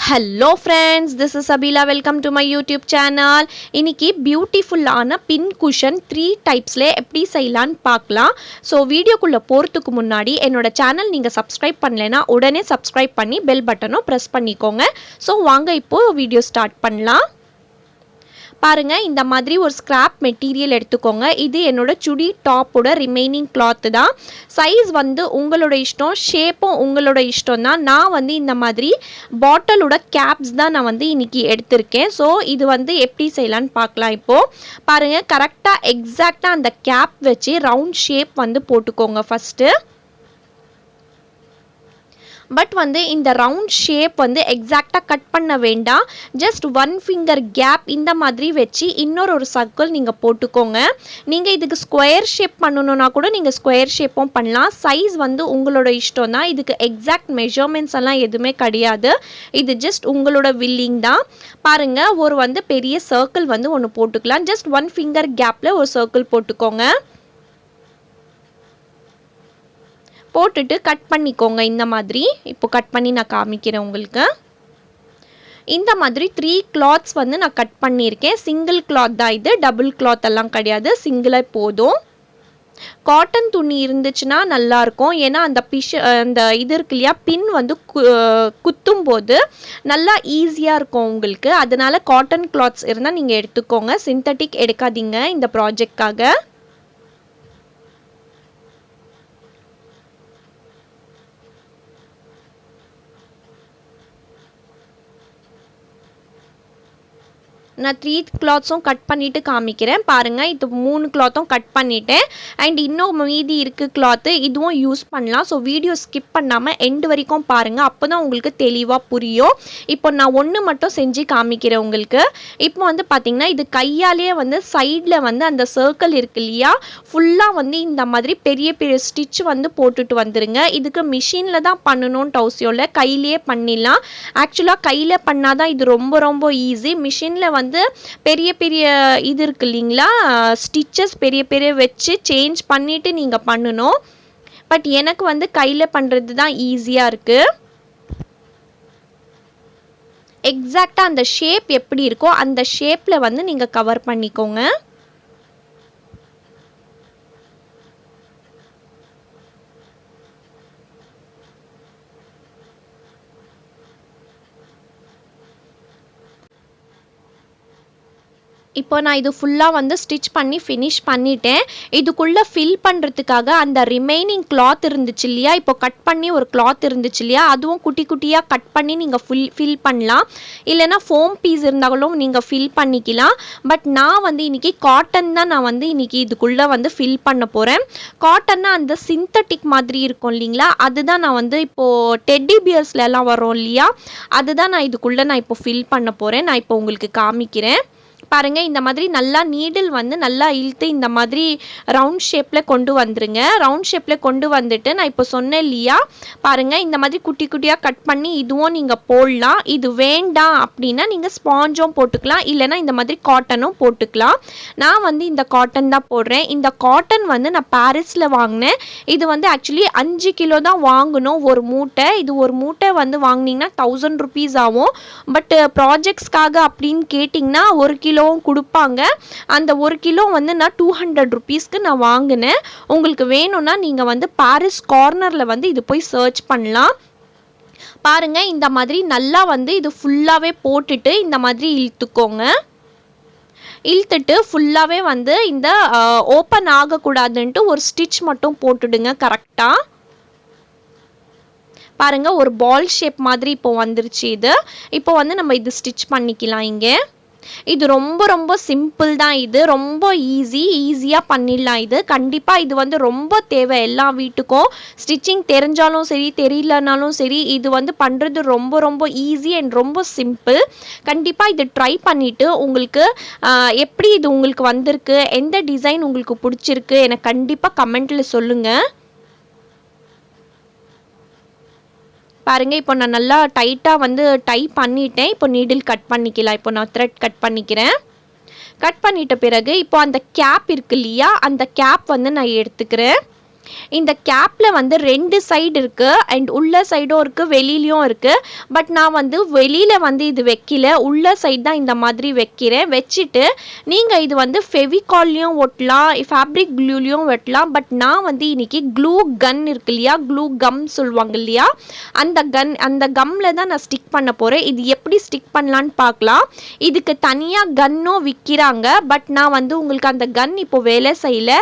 Hello friends, this is Sabila. Welcome to my YouTube channel. இன்னைக்கு பியூட்டிஃபுல்லான பின் cushion 3 டைப்ஸ்ல எப்படி செய்யலாம்னு பார்க்கலாம். ஸோ வீடியோக்குள்ள போறதுக்கு முன்னாடி என்னோட சேனல் நீங்க சப்ஸ்கிரைப் பண்ணலைன்னா உடனே சப்ஸ்கிரைப் பண்ணி பெல் பட்டனும் ப்ரெஸ் பண்ணிக்கோங்க. ஸோ வாங்க இப்போ வீடியோ ஸ்டார்ட் பண்ணலாம். பாருங்க, இந்த மாதிரி ஒரு ஸ்கிராப் மெட்டீரியல் எடுத்துக்கோங்க. இது என்னோட சுடி டாப்போட ரிமைனிங் கிளாத் தான். சைஸ் வந்து உங்களோட இஷ்டம், ஷேப்பும் உங்களோட இஷ்டம் தான். நான் வந்து இந்த மாதிரி பாட்டிலோட கேப்ஸ் தான் நான் வந்து இன்னைக்கு எடுத்திருக்கேன். ஸோ இது வந்து எப்படி செய்யலான்னு பார்க்கலாம். இப்போது பாருங்கள், கரெக்டாக எக்ஸாக்டாக அந்த கேப் வச்சு ரவுண்ட் ஷேப் வந்து போட்டுக்கோங்க ஃபஸ்ட்டு. பட் வந்து இந்த ரவுண்ட் ஷேப் வந்து எக்ஸாக்டாக கட் பண்ண வேண்டாம். ஜஸ்ட் 1 ஃபிங்கர் கேப் இந்த மாதிரி வச்சு இன்னொரு சர்க்கிள் நீங்கள் போட்டுக்கோங்க. நீங்கள் இதுக்கு ஸ்கொயர் ஷேப் பண்ணணுன்னா கூட நீங்கள் ஸ்கொயர் ஷேப்பும் பண்ணலாம். சைஸ் வந்து உங்களோட இஷ்டம் தான். இதுக்கு எக்ஸாக்ட் மெஷர்மெண்ட்ஸ் எல்லாம் எதுவுமே கிடையாது. இது ஜஸ்ட் உங்களோட வில்லிங் தான். பாருங்கள், ஒரு வந்து பெரிய சர்க்கிள் வந்து ஒன்று போட்டுக்கலாம். ஜஸ்ட் 1 ஃபிங்கர் கேப்பில் ஒரு சர்க்கிள் போட்டுக்கோங்க. போட்டுட்டு கட் பண்ணிக்கோங்க இந்த மாதிரி. இப்போ கட் பண்ணி நான் காமிக்கிறேன் உங்களுக்கு. இந்த மாதிரி 3 கிளாத்ஸ் வந்து நான் கட் பண்ணியிருக்கேன். சிங்கிள் கிளாத் தான் இது, டபுள் கிளாத் எல்லாம் கிடையாது, சிங்கிளாக போதும். காட்டன் துணி இருந்துச்சுன்னா நல்லாயிருக்கும். ஏன்னா அந்த இது இருக்கு இல்லையா, பின் வந்து குத்தும் போது நல்லா ஈஸியாக இருக்கும் உங்களுக்கு. அதனால காட்டன் கிளாத்ஸ் இருந்தால் நீங்கள் எடுத்துக்கோங்க. சிந்தட்டிக் எடுக்காதீங்க இந்த ப்ராஜெக்ட்காக. நான் 3 கிளாத்ஸும் கட் பண்ணிவிட்டு காமிக்கிறேன். பாருங்கள், இது 3 கிளாத்தும் கட் பண்ணிவிட்டேன். அண்ட் இன்னும் மீதி இருக்குது கிளாத்து, இதுவும் யூஸ் பண்ணலாம். ஸோ வீடியோ ஸ்கிப் பண்ணாமல் எண்டு வரைக்கும் பாருங்கள். அப்போ தான் உங்களுக்கு தெளிவாக புரியும். இப்போ நான் ஒன்று மட்டும் செஞ்சு காமிக்கிறேன் உங்களுக்கு. இப்போ வந்து பார்த்திங்கன்னா, இது கையாலேயே வந்து சைடில் வந்து அந்த சர்க்கிள் இருக்கு இல்லையா, ஃபுல்லாக வந்து இந்த மாதிரி பெரிய பெரிய ஸ்டிச் வந்து போட்டுட்டு வந்துடுங்க. இதுக்கு மிஷினில் தான் பண்ணணும்னு அவசியம் இல்லை, கையிலேயே பண்ணிடலாம். ஆக்சுவலாக கையில் பண்ணால் தான் இது ரொம்ப ரொம்ப ஈஸி. மிஷினில் வந்து பெரிய பெரிய இது இருக்கு இல்லைங்களா, ஸ்டிச்சஸ் பெரிய பெரிய வச்சு சேஞ்ச் பண்ணிட்டு நீங்கள் பண்ணணும். பட் எனக்கு வந்து கையில் பண்ணுறது தான் ஈஸியாக இருக்குது. எக்ஸாக்டாக அந்த ஷேப் எப்படி இருக்கோ அந்த ஷேப்பில் வந்து நீங்கள் கவர் பண்ணிக்கோங்க. இப்போ நான் இது ஃபுல்லாக வந்து ஸ்டிச் பண்ணி ஃபினிஷ் பண்ணிட்டேன். இதுக்குள்ளே ஃபில் பண்ணுறதுக்காக அந்த ரிமைனிங் கிளாத் இருந்துச்சு இல்லையா, இப்போ கட் பண்ணி ஒரு கிளாத் இருந்துச்சு இல்லையா, அதுவும் குட்டி குட்டியாக கட் பண்ணி நீங்கள் ஃபில் பண்ணலாம். இல்லைனா ஃபோம் பீஸ் இருந்தாலும் நீங்கள் ஃபில் பண்ணிக்கலாம். பட் நான் வந்து இன்றைக்கி காட்டன் தான் நான் வந்து இன்றைக்கி இதுக்குள்ளே வந்து ஃபில் பண்ண போகிறேன். காட்டன்னா அந்த சிந்தட்டிக் மாதிரி இருக்கும் இல்லைங்களா, அதுதான் நான் வந்து இப்போது டெட்டி பியர்ஸ்லாம் வரும் இல்லையா, அதுதான் நான் இதுக்குள்ளே நான் இப்போ ஃபில் பண்ண போகிறேன். நான் இப்போ உங்களுக்கு காமிக்கிறேன். பாருங்கள், இந்த மாதிரி நல்லா நீடில் வந்து நல்லா இழுத்து இந்த மாதிரி ரவுண்ட் ஷேப்பில் கொண்டு வந்துருங்க. ரவுண்ட் ஷேப்பில் கொண்டு வந்துட்டு நான் இப்போ சொன்னேன் இல்லையா, பாருங்கள் இந்த மாதிரி குட்டி குட்டியாக கட் பண்ணி இதுவும் நீங்கள் போடலாம். இது வேண்டாம் அப்படின்னா நீங்கள் ஸ்பாஞ்சும் போட்டுக்கலாம், இல்லைனா இந்த மாதிரி காட்டனும் போட்டுக்கலாம். நான் வந்து இந்த காட்டன் தான் போடுறேன். இந்த காட்டன் வந்து நான் பாரிஸில் வாங்கினேன். இது வந்து ஆக்சுவலி 5 கிலோ தான் வாங்கணும் ஒரு மூட்டை. இது ஒரு மூட்டை வந்து வாங்கினீங்கன்னா 1000 ருபீஸ் ஆகும். பட் ப்ராஜெக்ட்ஸ்க்காக அப்படின்னு கேட்டிங்கன்னா 1 கிலோ கொடுப்பாங்க. அந்த 1 கிலோ வந்து நான் 200 ருபீஸ்க்கு நான் வாங்கினேன். உங்களுக்கு வேணும்னா நீங்கள் வந்து பாரிஸ் கார்னரில் வந்து இது போய் சர்ச் பண்ணலாம். பாருங்கள், இந்த மாதிரி நல்லா வந்து இது ஃபுல்லாகவே போட்டுட்டு இந்த மாதிரி இழுத்துக்கோங்க. இழுத்துட்டு ஃபுல்லாகவே வந்து இந்த ஓப்பன் ஆகக்கூடாதுன்ட்டு ஒரு ஸ்டிச் மட்டும் போட்டுடுங்க கரெக்டாக. பாருங்கள், ஒரு பால் ஷேப் மாதிரி இப்போ வந்துருச்சு இது. இப்போ வந்து நம்ம இது ஸ்டிச் பண்ணிக்கலாம். இங்கே இது ரொம்ப ரொம்ப சிம்பிள் தான். இது ரொம்ப ஈஸியாக பண்ணிடலாம். இது கண்டிப்பாக இது வந்து ரொம்ப தேவை எல்லா வீட்டுக்கும். ஸ்டிச்சிங் தெரிஞ்சாலும் சரி தெரியலனாலும் சரி, இது வந்து பண்ணுறது ரொம்ப ரொம்ப ஈஸி அண்ட் ரொம்ப சிம்பிள். கண்டிப்பாக இது ட்ரை பண்ணிவிட்டு உங்களுக்கு எப்படி இது உங்களுக்கு வந்திருக்கு, எந்த டிசைன் உங்களுக்கு பிடிச்சிருக்கு எனக்கு கண்டிப்பாக கமெண்ட்டில் சொல்லுங்கள். பாருங்கள், இப்போ நான் நல்லா டைட்டாக வந்து டை பண்ணிட்டேன். இப்போ நீடில் கட் பண்ணிக்கலாம். இப்போ நான் த்ரெட் கட் பண்ணிக்கிறேன். கட் பண்ணிட்ட பிறகு இப்போ அந்த கேப் இருக்கு இல்லையா, அந்த கேப் வந்து நான் எடுத்துக்கிறேன். இந்த கேப்பில் வந்து 2 சைடு இருக்குது அண்ட் உள்ள சைடும் இருக்குது வெளியிலையும் இருக்குது. பட் நான் வந்து வெளியில் வந்து இது வைக்கல, உள்ள சைடு தான் இந்த மாதிரி வைக்கிறேன். வச்சுட்டு நீங்கள் இது வந்து ஃபெவிகால்லையும் ஒட்டலாம், ஃபேப்ரிக் க்ளூலையும் ஒட்டலாம். பட் நான் வந்து இன்றைக்கி க்ளூ கன் இருக்கு இல்லையா, க்ளூ கம் சொல்லுவாங்க இல்லையா, அந்த கம்மில் தான் நான் ஸ்டிக் பண்ண போகிறேன். இது எப்படி ஸ்டிக் பண்ணலான்னு பார்க்கலாம். இதுக்கு தனியாக கன்னும் விற்கிறாங்க. பட் நான் வந்து உங்களுக்கு அந்த கன் இப்போ வேலை செய்யல.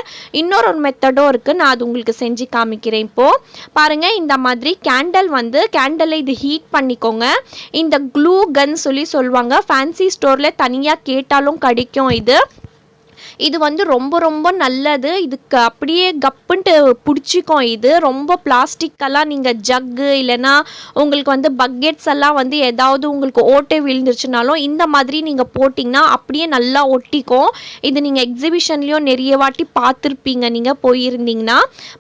இன்னொரு மெத்தடும் இருக்குது, நான் அது உங்களுக்கு செஞ்சு காமிக்கிறேன். இப்போது பாருங்கள், இந்த மாதிரி கேண்டலை இது ஹீட் பண்ணிக்கோங்க. இந்த க்ளூ கன் சொல்லுவாங்க, ஃபேன்சி ஸ்டோரில் தனியாக கேட்டாலும் கிடைக்கும். இது வந்து ரொம்ப ரொம்ப நல்லது. இதுக்கு அப்படியே கப்புன்ட்டு பிடிச்சிக்கும். இது ரொம்ப பிளாஸ்டிக்கெல்லாம் நீங்கள் ஜக்கு இல்லைன்னா உங்களுக்கு வந்து பக்கெட்ஸ் எல்லாம் வந்து ஏதாவது உங்களுக்கு ஓட்டை விழுந்துருச்சுனாலும் இந்த மாதிரி நீங்கள் போட்டிங்கன்னா அப்படியே நல்லா ஒட்டிக்கும். இது நீங்கள் எக்ஸிபிஷன்லேயும் நிறைய வாட்டி பார்த்துருப்பீங்க நீங்கள் போயிருந்தீங்கன்னா.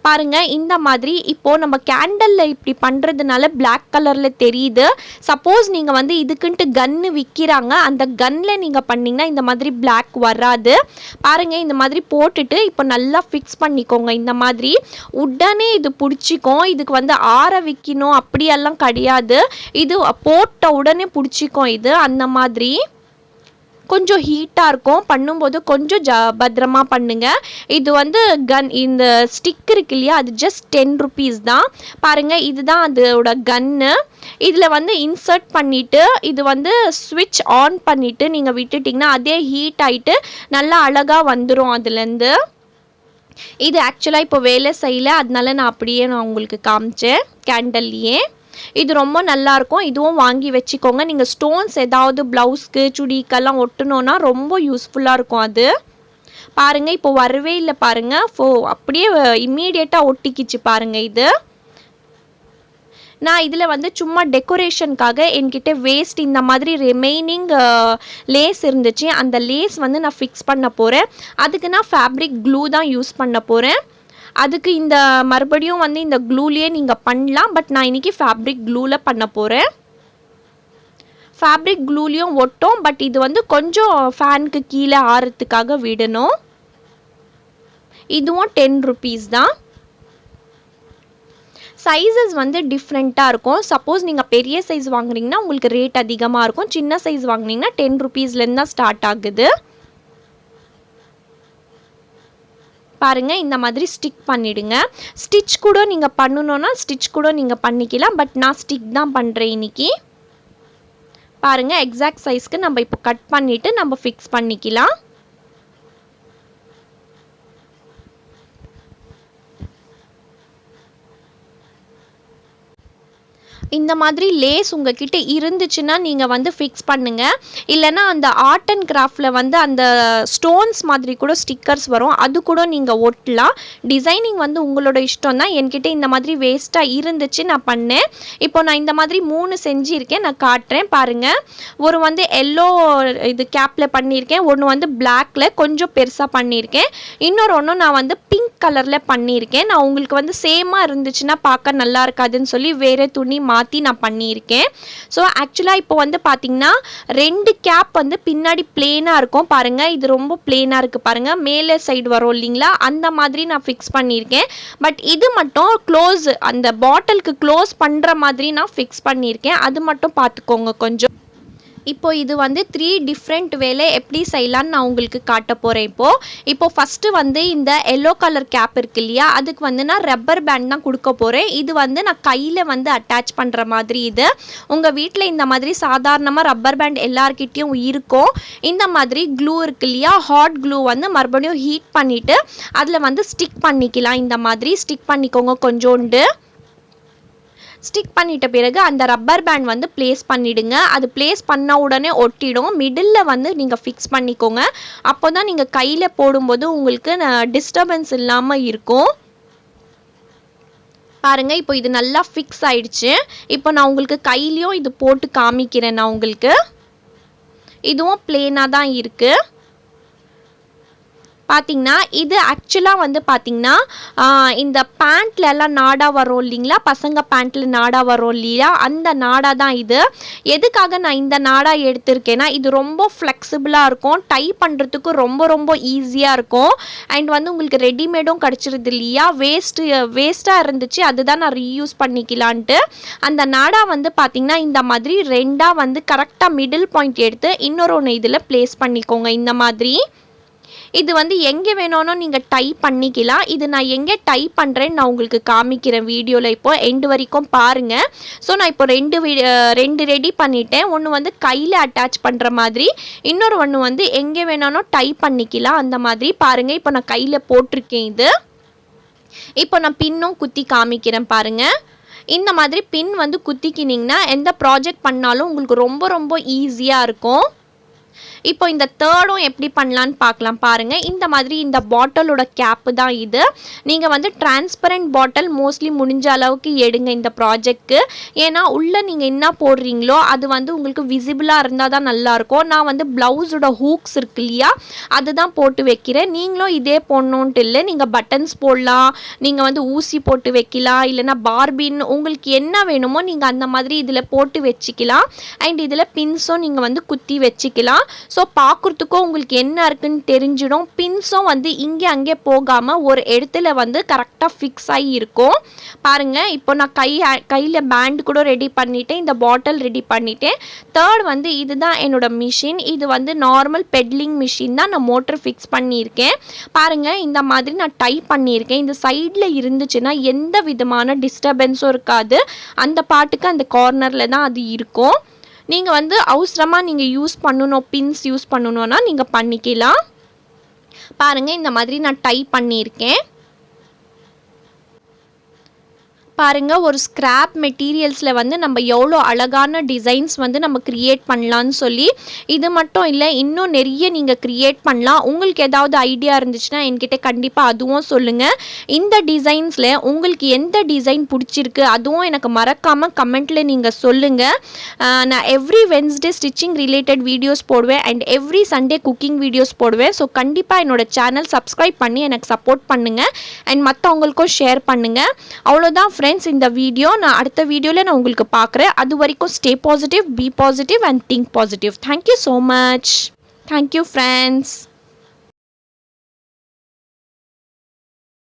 பாருங்கள், இந்த மாதிரி இப்போது நம்ம கேண்டலில் இப்படி பண்ணுறதுனால பிளாக் கலரில் தெரியுது. சப்போஸ் நீங்கள் வந்து இதுக்குன்ட்டு கன்னு விற்கிறாங்க, அந்த கன்னில் நீங்கள் பண்ணிங்கன்னா இந்த மாதிரி பிளாக் வராது. பாருங்கள், இந்த மாதிரி போட்டுட்டு இப்போ நல்லா ஃபிக்ஸ் பண்ணிக்கோங்க. இந்த மாதிரி உடனே இது பிடிச்சிக்கும். இதுக்கு வந்து ஆற வைக்கணும் அப்படியெல்லாம் கிடையாது. இது போட்ட உடனே பிடிச்சிக்கும். இது அந்த மாதிரி கொஞ்சம் ஹீட்டாக இருக்கும். பண்ணும்போது கொஞ்சம் பத்திரமா பண்ணுங்கள். இது வந்து இந்த ஸ்டிக் இருக்கு இல்லையா, அது ஜஸ்ட் 10 rupees தான். பாருங்கள், இதுதான் அதோட கன்னு. இதில் வந்து இன்சர்ட் பண்ணிவிட்டு இது வந்து ஸ்விட்ச் ஆன் பண்ணிவிட்டு நீங்கள் விட்டுட்டிங்கன்னா அதே ஹீட் ஆகிட்டு நல்லா அழகாக வந்துடும் அதுலேருந்து. இது ஆக்சுவலாக இப்போ வேலை செய்யலை, அதனால நான் அப்படியே உங்களுக்கு காமிச்சேன் கேண்டல்லையே. இது ரொம்ப நல்லாயிருக்கும். இதுவும் வாங்கி வச்சுக்கோங்க. நீங்கள் ஸ்டோன்ஸ் ஏதாவது ப்ளவுஸ்க்கு சுடிக்கெல்லாம் ஒட்டணுன்னா ரொம்ப யூஸ்ஃபுல்லாக இருக்கும் அது. பாருங்கள், இப்போ வரவே இல்லை பாருங்கள். அப்படியே இம்மீடியட்டாக ஒட்டிக்கிச்சு பாருங்கள். இது நான் இதில் வந்து சும்மா டெக்கரேஷனுக்காக என்கிட்ட வேஸ்ட் இந்த மாதிரி ரிமைனிங் லேஸ் இருந்துச்சு. அந்த லேஸ் வந்து நான் ஃபிக்ஸ் பண்ண போகிறேன். அதுக்கு நான் ஃபேப்ரிக் க்ளூ தான் யூஸ் பண்ண போகிறேன். அதுக்கு இந்த மறுபடியும் வந்து இந்த க்ளூலேயே நீங்கள் பண்ணலாம். பட் நான் இன்றைக்கி ஃபேப்ரிக் க்ளூவில் பண்ண போகிறேன். ஃபேப்ரிக் க்ளூலேயும் ஒட்டும். பட் இது வந்து கொஞ்சம் ஃபேனுக்கு கீழே ஆறதுக்காக விடணும். இதுவும் 10 rupees தான். சைஸஸ் வந்து டிஃப்ரெண்ட்டாக இருக்கும். சப்போஸ் நீங்கள் பெரிய சைஸ் வாங்குறீங்கன்னா உங்களுக்கு ரேட் அதிகமாக இருக்கும். சின்ன சைஸ் வாங்குனீங்கன்னா 10 rupeesலேருந்து தான் ஸ்டார்ட் ஆகுது. பாருங்கள், இந்த மாதிரி ஸ்டிக் பண்ணிவிடுங்க. ஸ்டிச் கூட நீங்கள் பண்ணணுன்னா ஸ்டிச் கூட நீங்கள் பண்ணிக்கலாம். பட் நான் ஸ்டிக் தான் பண்ணுறேன் இன்றைக்கி. பாருங்கள், எக்ஸாக்ட் சைஸ்க்கு நம்ம இப்போ கட் பண்ணிவிட்டு நம்ம ஃபிக்ஸ் பண்ணிக்கலாம். இந்த மாதிரி லேஸ் உங்ககிட்ட இருந்துச்சுன்னா நீங்கள் வந்து ஃபிக்ஸ் பண்ணுங்கள். இல்லைனா அந்த ஆர்ட் அண்ட் கிராஃப்டில் வந்து அந்த ஸ்டோன்ஸ் மாதிரி கூட ஸ்டிக்கர்ஸ் வரும், அது கூட நீங்கள் ஒட்டலாம். டிசைனிங் வந்து உங்களோட இஷ்டம் தான். என்கிட்ட இந்த மாதிரி வேஸ்ட்டாக இருந்துச்சு, நான் பண்ணேன். இப்போ நான் இந்த மாதிரி 3 செஞ்சுருக்கேன், நான் காட்டுறேன் பாருங்கள். ஒரு வந்து எல்லோ இது கேப்பில் பண்ணியிருக்கேன், ஒன்று வந்து பிளாக்கில் கொஞ்சம் பெருசாக பண்ணியிருக்கேன், இன்னொரு ஒன்று நான் வந்து பிங்க் கலரில் பண்ணியிருக்கேன். நான் உங்களுக்கு வந்து சேமாக இருந்துச்சுன்னா பார்க்க நல்லா இருக்காதுன்னு சொல்லி வேறு துணி மாற்றி நான் பண்ணியிருக்கேன். ஸோ ஆக்சுவலாக இப்போ வந்து பார்த்திங்கன்னா 2 கேப் வந்து பின்னாடி பிளேனாக இருக்கும் பாருங்கள். இது ரொம்ப பிளேனாக இருக்குது பாருங்கள், மேலே சைடு வரும் இல்லைங்களா, அந்த மாதிரி நான் ஃபிக்ஸ் பண்ணியிருக்கேன். பட் இது மட்டும் க்ளோஸ், அந்த பாட்டிலுக்கு க்ளோஸ் பண்ணுற மாதிரி நான் ஃபிக்ஸ் பண்ணியிருக்கேன். அது மட்டும் பார்த்துக்கோங்க கொஞ்சம். இப்போ இது வந்து 3 டிஃப்ரெண்ட் வேல எப்படி செய்யலான்னு நான் உங்களுக்கு காட்ட போகிறேன். இப்போ ஃபஸ்ட்டு வந்து இந்த எல்லோ கலர் கேப் இருக்கு இல்லையா, அதுக்கு வந்து நான் ரப்பர் பேண்ட் தான் கொடுக்க போகிறேன். இது வந்து நான் கையில் வந்து அட்டாச் பண்ணுற மாதிரி. இது உங்கள் வீட்டில் இந்த மாதிரி சாதாரணமாக ரப்பர் பேண்ட் எல்லார்கிட்டையும் இருக்கும். இந்த மாதிரி க்ளூ இருக்கு இல்லையா, ஹாட் க்ளூ வந்து மறுபடியும் ஹீட் பண்ணிவிட்டு அதில் வந்து ஸ்டிக் பண்ணிக்கலாம். இந்த மாதிரி ஸ்டிக் பண்ணிக்கோங்க கொஞ்சோண்டு. ஸ்டிக் பண்ணிட்ட பிறகு அந்த ரப்பர் பேண்ட் வந்து ப்ளேஸ் பண்ணிவிடுங்க. அது ப்ளேஸ் பண்ண உடனே ஒட்டிடும். மிடில் வந்து நீங்கள் ஃபிக்ஸ் பண்ணிக்கோங்க. அப்போ தான் நீங்கள் கையில் போடும்போது உங்களுக்கு டிஸ்டர்பன்ஸ் இல்லாமல் இருக்கும். பாருங்கள், இப்போ இது நல்லா ஃபிக்ஸ் ஆயிடுச்சு. இப்போ நான் உங்களுக்கு கையிலையும் இது போட்டு காமிக்கிறேன். நான் உங்களுக்கு இதுவும் பிளேனாக தான் இருக்குது. பார்த்தீங்கன்னா இது ஆக்சுவலாக வந்து பார்த்தீங்கன்னா இந்த பேண்ட்ல எல்லாம் நாடா வரும் இல்லைங்களா, பசங்க பேண்ட்டில் நாடா வரும் இல்லையா, அந்த நாடா தான் இது. எதுக்காக நான் இந்த நாடா எடுத்திருக்கேன்னா இது ரொம்ப ஃப்ளெக்சிபிளாக இருக்கும், டை பண்ணுறதுக்கு ரொம்ப ரொம்ப ஈஸியாக இருக்கும். அண்ட் வந்து உங்களுக்கு ரெடிமேடும் கிடச்சிருது இல்லையா, வேஸ்ட்டாக இருந்துச்சு, அதுதான் நான் ரீயூஸ் பண்ணிக்கலான்ட்டு அந்த நாடா வந்து பார்த்தீங்கன்னா இந்த மாதிரி ரெண்டாக வந்து கரெக்டாக மிடில் பாயிண்ட் எடுத்து இன்னொரு ஒன்று இதில் ப்ளேஸ் பண்ணிக்கோங்க. இந்த மாதிரி இது வந்து எங்கே வேணும்னு நீங்கள் டை பண்ணிக்கலாம். இது நான் எங்கே டை பண்ணுறேன்னு நான் உங்களுக்கு காமிக்கிறேன் வீடியோவில், இப்போ எண்டு வரைக்கும் பாருங்கள். ஸோ நான் இப்போ ரெண்டு ரெடி பண்ணிட்டேன். ஒன்று வந்து கையில் அட்டாச் பண்ணுற மாதிரி, இன்னொரு ஒன்று வந்து எங்கே வேணும்னு டை பண்ணிக்கலாம். அந்த மாதிரி பாருங்கள். இப்போ நான் கையில் போட்டிருக்கேன். இது இப்போ நான் பின்னும் குத்தி காமிக்கிறேன் பாருங்கள். இந்த மாதிரி பின் வந்து குத்திக்கினீங்கன்னா எந்த ப்ராஜெக்ட் பண்ணாலும் உங்களுக்கு ரொம்ப ரொம்ப ஈஸியாக இருக்கும். இப்போ இந்த தேர்டும் எப்படி பண்ணலான்னு பார்க்கலாம் பாருங்கள். இந்த மாதிரி இந்த பாட்டிலோட கேப்பு தான் இது. நீங்கள் வந்து டிரான்ஸ்பரண்ட் பாட்டில் மோஸ்ட்லி முடிஞ்ச அளவுக்கு எடுங்க இந்த ப்ராஜெக்ட்க்கு. ஏன்னா உள்ளே நீங்கள் என்ன போடுறீங்களோ அது வந்து உங்களுக்கு விசிபிளாக இருந்தால் தான் நல்லாயிருக்கும். நான் வந்து ப்ளவுஸோட ஹூக்ஸ் இருக்கு இல்லையா, அதுதான் போட்டு வைக்கிறேன். நீங்களும் இதே போடணுன்ட்டு இல்லை, நீங்கள் பட்டன்ஸ் போடலாம், நீங்கள் வந்து ஊசி போட்டு வைக்கலாம், இல்லைனா பார்பின், உங்களுக்கு என்ன வேணுமோ நீங்கள் அந்த மாதிரி இதில் போட்டு வச்சுக்கலாம். அண்ட் இதில் பின்ஸும் நீங்கள் வந்து குத்தி வச்சுக்கலாம். ஸோ பார்க்குறதுக்கும் உங்களுக்கு என்ன இருக்குன்னு தெரிஞ்சிடும். பின்ஸும் வந்து இங்கே அங்கே போகாமல் ஒரு இடத்துல வந்து கரெக்டாக ஃபிக்ஸ் ஆகி இருக்கும் பாருங்கள். இப்போ நான் கையில் பேண்ட் கூட ரெடி பண்ணிவிட்டேன், இந்த பாட்டில் ரெடி பண்ணிட்டேன். தேர்ட் வந்து இதுதான் என்னோட மிஷின். இது வந்து நார்மல் பெட்லிங் மிஷின் தான், நான் மோட்டர் ஃபிக்ஸ் பண்ணியிருக்கேன் பாருங்கள். இந்த மாதிரி நான் டை பண்ணியிருக்கேன். இந்த சைடில் இருந்துச்சுன்னா எந்த விதமான டிஸ்டர்பன்ஸும் இருக்காது, அந்த பாட்டுக்கு அந்த கார்னரில் தான் அது இருக்கும். நீங்கள் வந்து அவசரமாக நீங்கள் யூஸ் பண்ணணும், பின்ஸ் யூஸ் பண்ணணுன்னா நீங்கள் பண்ணிக்கலாம். பாருங்கள் இந்த மாதிரி நான் டை பண்ணியிருக்கேன். பாருங்கள், ஒரு ஸ்க்ராப் மெட்டீரியல்ஸில் வந்து நம்ம எவ்வளோ அழகான டிசைன்ஸ் வந்து நம்ம க்ரியேட் பண்ணலான்னு சொல்லி. இது மட்டும் இல்லை, இன்னும் நிறைய நீங்கள் க்ரியேட் பண்ணலாம். உங்களுக்கு ஏதாவது ஐடியா இருந்துச்சுன்னா என்கிட்ட கண்டிப்பாக அதுவும் சொல்லுங்கள். இந்த டிசைன்ஸில் உங்களுக்கு எந்த டிசைன் பிடிச்சிருக்கு அதுவும் எனக்கு மறக்காமல் கமெண்ட்டில் நீங்கள் சொல்லுங்கள். நான் every Wednesday stitching related videos போடுவேன் and every Sunday cooking videos போடுவேன். ஸோ கண்டிப்பாக என்னோடய சேனல் சப்ஸ்கிரைப் பண்ணி எனக்கு சப்போர்ட் பண்ணுங்கள் அண்ட் மற்றவங்களுக்கும் ஷேர் பண்ணுங்கள். அவ்வளோதான் ஃப்ரெண்ட்ஸ் இந்த வீடியோ. நான் அடுத்த வீடியோவில் நான் உங்களுக்கு பார்க்குறேன். அது வரைக்கும் stay positive, be positive and think positive. Thank you so much. Thank you friends.